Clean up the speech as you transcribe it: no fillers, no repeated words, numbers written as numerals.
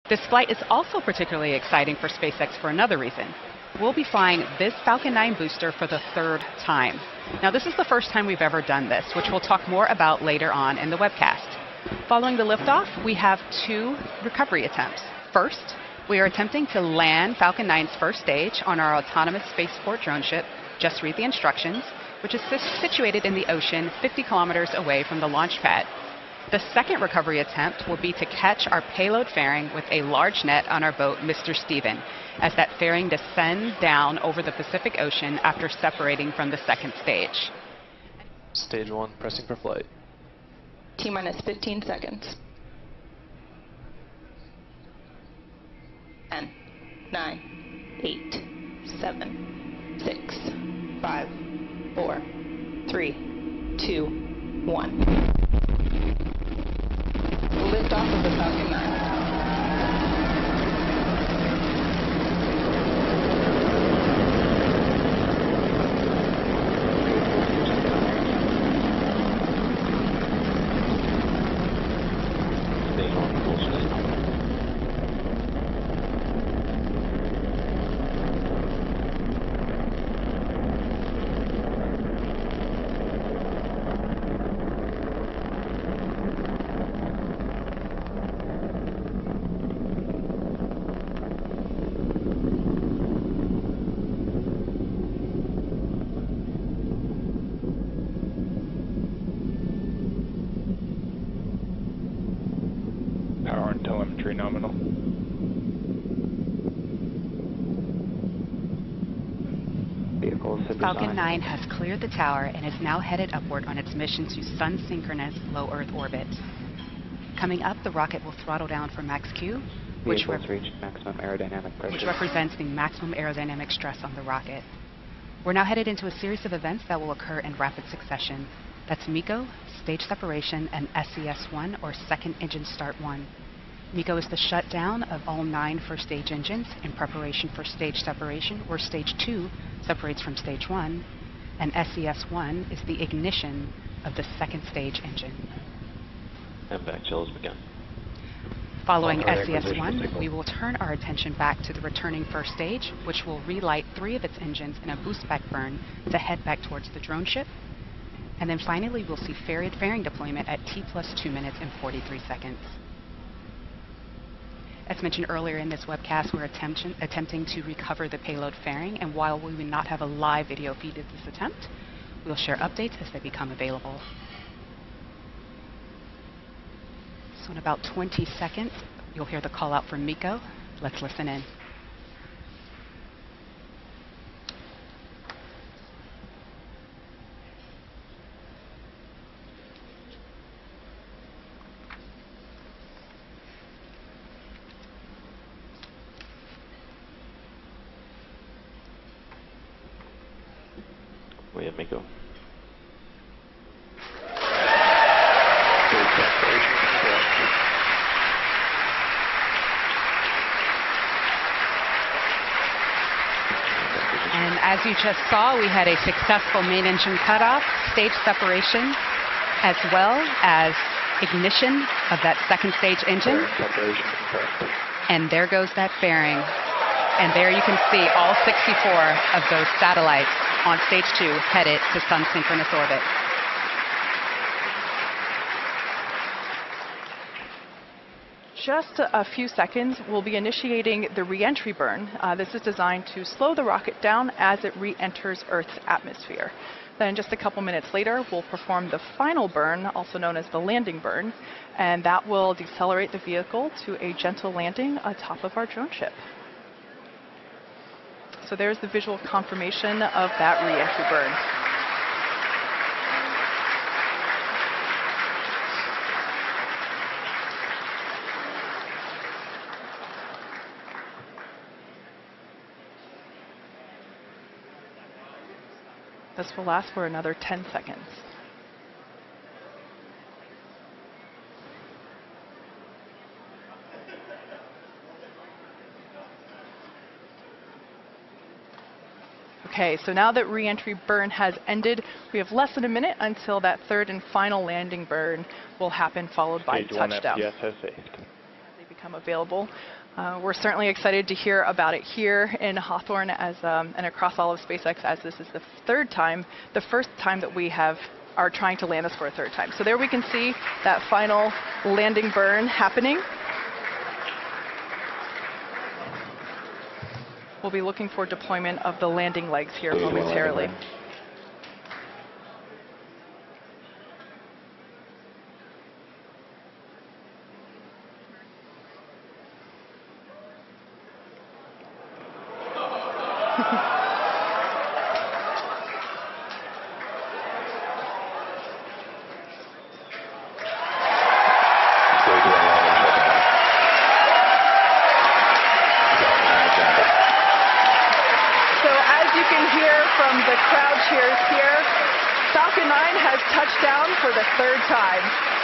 This flight is also particularly exciting for SpaceX for another reason. We'll be flying this Falcon 9 booster for the third time. Now, this is the first time we've ever done this, which we'll talk more about later on in the webcast. Following the liftoff, we have 2 recovery attempts. First, we are attempting to land Falcon 9's first stage on our autonomous spaceport drone ship, Just Read the Instructions, which is situated in the ocean 50 kilometers away from the launch pad. The second recovery attempt will be to catch our payload fairing with a large net on our boat, Mr. Steven, as that fairing descends down over the Pacific Ocean after separating from the second stage. Stage 1, pressing for flight. T-minus 15 seconds. 10, 9, 8, 7, 6, 5, 4, 3, 2, 1. Lift off of the Falcon 9. Power and telemetry nominal. Falcon 9 has cleared the tower and is now headed upward on its mission to sun-synchronous low Earth orbit. Coming up, the rocket will throttle down for max Q, which reached maximum aerodynamic pressure, which represents the maximum aerodynamic stress on the rocket. We're now headed into a series of events that will occur in rapid succession. That's MECO, stage separation, and SES-1, or second engine start 1. MECO is the shutdown of all 9 first stage engines in preparation for stage separation, where stage 2 separates from stage 1, and SES-1 is the ignition of the second stage engine. And back chills begin. Following SES-1, we will turn our attention back to the returning first stage, which will relight 3 of its engines in a boost back burn to head back towards the drone ship. And then finally, we'll see fairing deployment at T plus 2 minutes and 43 seconds. As mentioned earlier in this webcast, we're attempting to recover the payload fairing, and while we will not have a live video feed of this attempt, we'll share updates as they become available. So in about 20 seconds, you'll hear the call out from MECO. Let's listen in. We have MECO. And as you just saw, we had a successful main engine cutoff, stage separation, as well as ignition of that second stage engine. And there goes that fairing. And there you can see all 64 of those satellites on stage 2 headed to sun-synchronous orbit. Just a few seconds, we'll be initiating the re-entry burn. This is designed to slow the rocket down as it re-enters Earth's atmosphere. Then just a couple minutes later, we'll perform the final burn, also known as the landing burn, and that will decelerate the vehicle to a gentle landing atop of our drone ship. So there's the visual confirmation of that re-entry burn. This will last for another 10 seconds. Okay, so now that re-entry burn has ended, we have less than a minute until that third and final landing burn will happen, followed by touchdown. Stage 1 FPS has saved. They become available. We're certainly excited to hear about it here in Hawthorne and across all of SpaceX, as this is the first time that we are trying to land this for a third time. So there we can see that final landing burn happening. We'll be looking for deployment of the landing legs here momentarily. Falcon 9 has touched down for the third time.